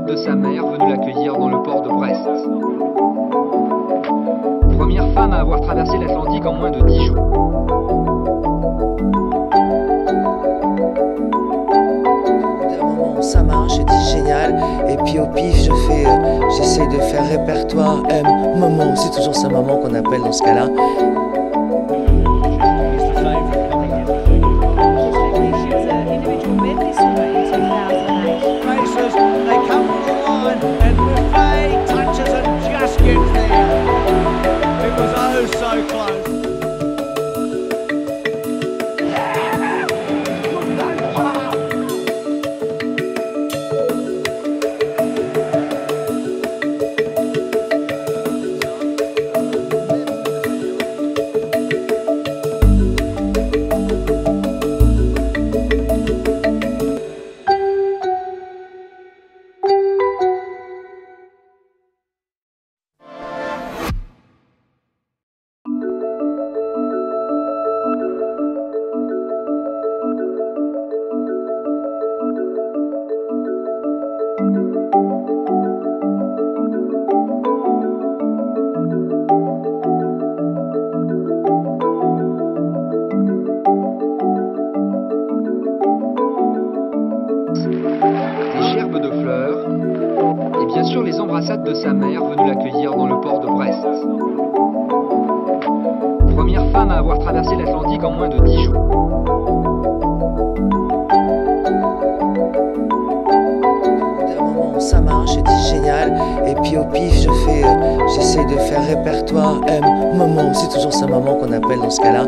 de sa mère venue l'accueillir dans le port de Brest. Première femme à avoir traversé l'Atlantique en moins de 10 jours. Ça marche, je dis génial, et puis au pif j'essaie de faire répertoire moment, c'est toujours sa maman qu'on appelle dans ce cas-là. Bien sûr les embrassades de sa mère venue l'accueillir dans le port de Brest. Première femme à avoir traversé l'Atlantique en moins de 10 jours. Ça marche, je dis génial, et puis au pif j'essaie de faire répertoire moment, c'est toujours sa maman qu'on appelle dans ce cas-là.